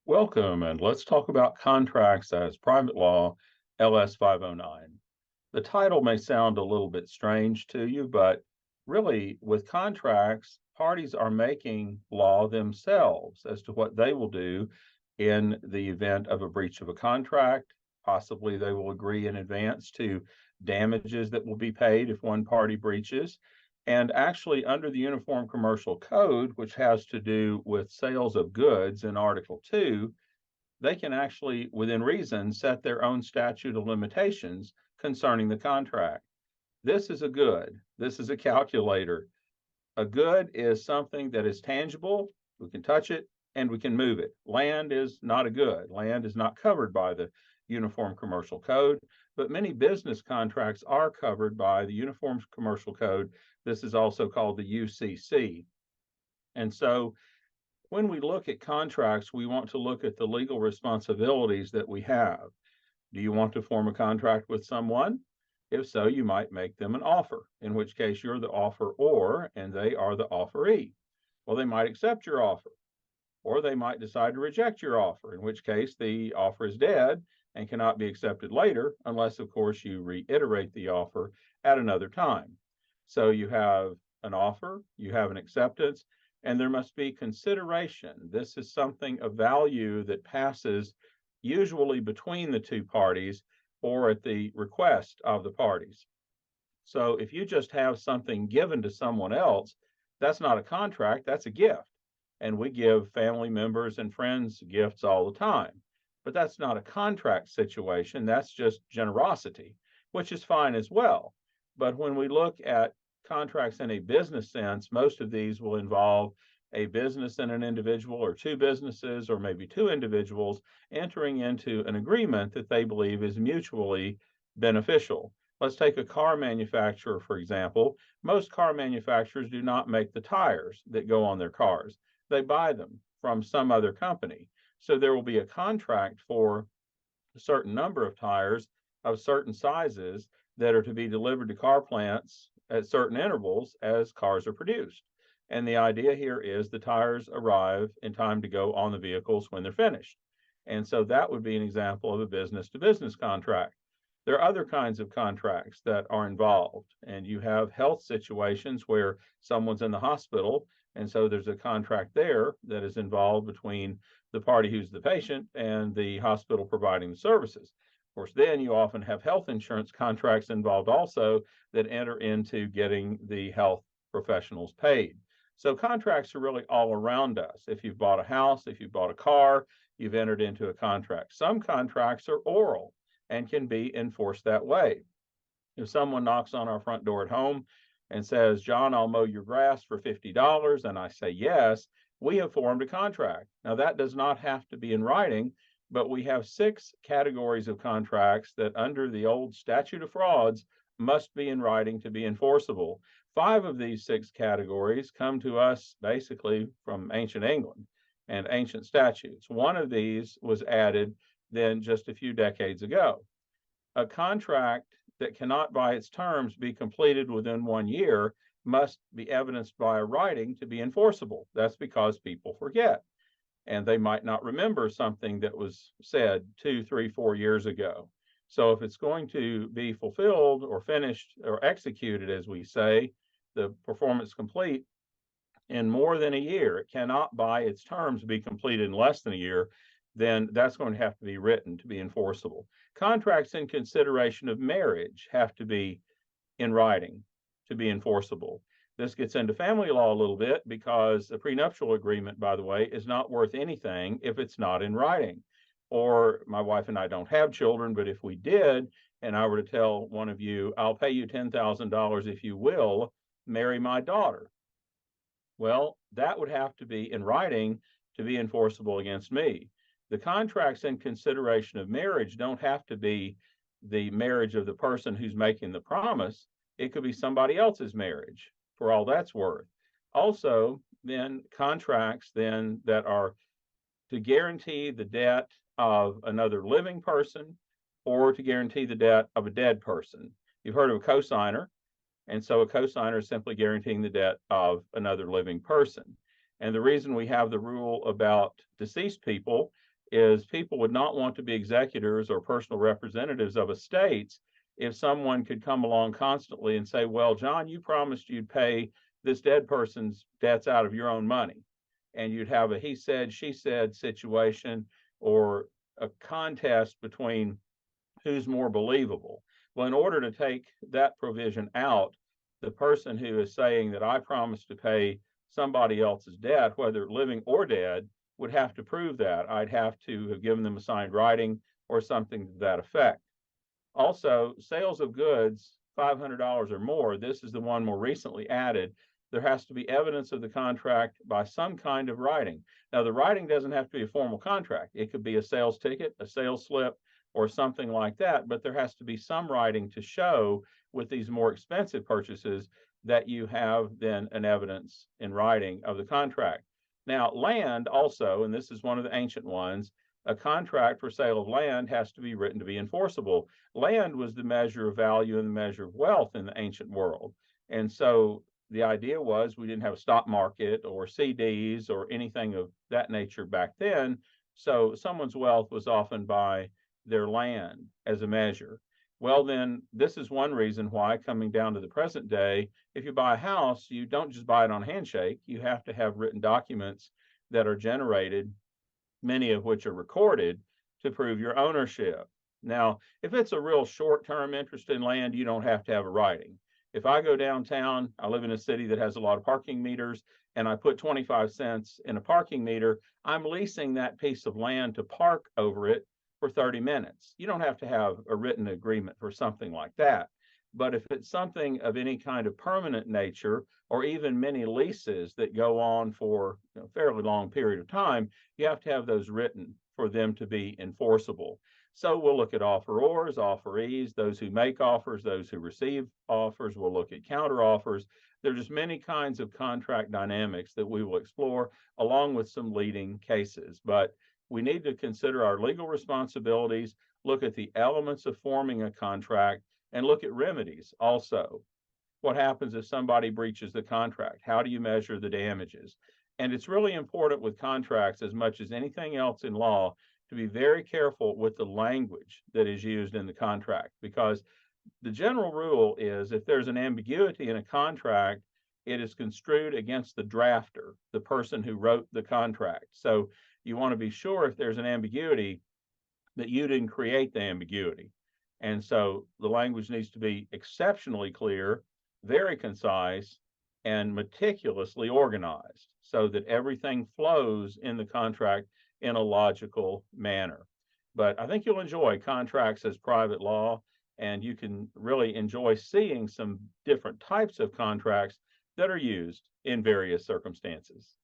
Welcome, and let's talk about contracts as private law, LS509. The title may sound a little bit strange to you, but really, with contracts, parties are making law themselves as to what they will do in the event of a breach of a contract. Possibly they will agree in advance to damages that will be paid if one party breaches. And actually, under the Uniform Commercial Code, which has to do with sales of goods in Article 2, they can actually, within reason, set their own statute of limitations concerning the contract. This is a good. This is a calculator. A good is something that is tangible, we can touch it, and we can move it. Land is not a good. Land is not covered by the Uniform Commercial Code, but many business contracts are covered by the Uniform Commercial Code. This is also called the UCC. And so when we look at contracts, we want to look at the legal responsibilities that we have. Do you want to form a contract with someone? If so, you might make them an offer, in which case you're the offeror and they are the offeree. Well, they might accept your offer, or they might decide to reject your offer, in which case the offer is dead and cannot be accepted later, unless, of course, you reiterate the offer at another time. So you have an offer, you have an acceptance, and there must be consideration. This is something of value that passes usually between the two parties or at the request of the parties. So if you just have something given to someone else, that's not a contract, that's a gift. And we give family members and friends gifts all the time. But that's not a contract situation, that's just generosity, which is fine as well. But when we look at contracts in a business sense, most of these will involve a business and an individual, or two businesses, or maybe two individuals entering into an agreement that they believe is mutually beneficial. Let's take a car manufacturer, for example. Most car manufacturers do not make the tires that go on their cars. They buy them from some other company. So there will be a contract for a certain number of tires of certain sizes that are to be delivered to car plants at certain intervals as cars are produced. And the idea here is the tires arrive in time to go on the vehicles when they're finished. And so that would be an example of a business to business contract. There are other kinds of contracts that are involved, and you have health situations where someone's in the hospital, and so there's a contract there that is involved between the party who's the patient and the hospital providing the services. Of course, then you often have health insurance contracts involved also that enter into getting the health professionals paid. So contracts are really all around us. If you've bought a house, if you've bought a car, you've entered into a contract. Some contracts are oral and can be enforced that way. If someone knocks on our front door at home and says, "John, I'll mow your grass for $50, and I say yes, we have formed a contract. Now, that does not have to be in writing, but we have 6 categories of contracts that under the old statute of frauds must be in writing to be enforceable. 5 of these 6 categories come to us basically from ancient England and ancient statutes. One of these was added then just a few decades ago. A contract that cannot by its terms be completed within 1 year must be evidenced by a writing to be enforceable. That's because people forget, and they might not remember something that was said 2, 3, 4 years ago. So if it's going to be fulfilled or finished or executed, as we say, the performance complete in more than a year, it cannot by its terms be completed in less than a year, then that's going to have to be written to be enforceable. Contracts in consideration of marriage have to be in writing to be enforceable. This gets into family law a little bit because a prenuptial agreement, by the way, is not worth anything if it's not in writing. Or my wife and I don't have children, but if we did, and I were to tell one of you, "I'll pay you $10,000 if you will marry my daughter." Well, that would have to be in writing to be enforceable against me. The contracts in consideration of marriage don't have to be the marriage of the person who's making the promise. It could be somebody else's marriage, for all that's worth. Also, then contracts then that are to guarantee the debt of another living person or to guarantee the debt of a dead person. You've heard of a cosigner, and so a cosigner is simply guaranteeing the debt of another living person. And the reason we have the rule about deceased people is people would not want to be executors or personal representatives of estates if someone could come along constantly and say, well, John, you promised you'd pay this dead person's debts out of your own money. And you'd have a he said, she said situation, or a contest between who's more believable. Well, in order to take that provision out, the person who is saying that I promised to pay somebody else's debt, whether living or dead, would have to prove that. I'd have to have given them a signed writing or something to that effect. Also, sales of goods, $500 or more, this is the one more recently added. There has to be evidence of the contract by some kind of writing. Now, the writing doesn't have to be a formal contract. It could be a sales ticket, a sales slip, or something like that, but there has to be some writing to show with these more expensive purchases that you have then an evidence in writing of the contract. Now, land also, and this is one of the ancient ones, a contract for sale of land has to be written to be enforceable. Land was the measure of value and the measure of wealth in the ancient world. And so the idea was we didn't have a stock market or CDs or anything of that nature back then. So someone's wealth was often by their land as a measure. Well, then this is one reason why, coming down to the present day, if you buy a house, you don't just buy it on handshake. You have to have written documents that are generated, many of which are recorded, to prove your ownership. Now, if it's a real short-term interest in land, you don't have to have a writing. If I go downtown, I live in a city that has a lot of parking meters, and I put 25 cents in a parking meter, I'm leasing that piece of land to park over it for 30 minutes. You don't have to have a written agreement for something like that. But if it's something of any kind of permanent nature, or even many leases that go on for a fairly long period of time, you have to have those written for them to be enforceable. So we'll look at offerors, offerees, those who make offers, those who receive offers. We'll look at counter offers. There are just many kinds of contract dynamics that we will explore, along with some leading cases. But we need to consider our legal responsibilities, look at the elements of forming a contract, and look at remedies also. What happens if somebody breaches the contract? How do you measure the damages? And it's really important with contracts, as much as anything else in law, to be very careful with the language that is used in the contract, because the general rule is if there's an ambiguity in a contract, it is construed against the drafter, the person who wrote the contract. So you want to be sure, if there's an ambiguity, that you didn't create the ambiguity. And so the language needs to be exceptionally clear, very concise, and meticulously organized so that everything flows in the contract in a logical manner. But I think you'll enjoy contracts as private law, and you can really enjoy seeing some different types of contracts that are used in various circumstances.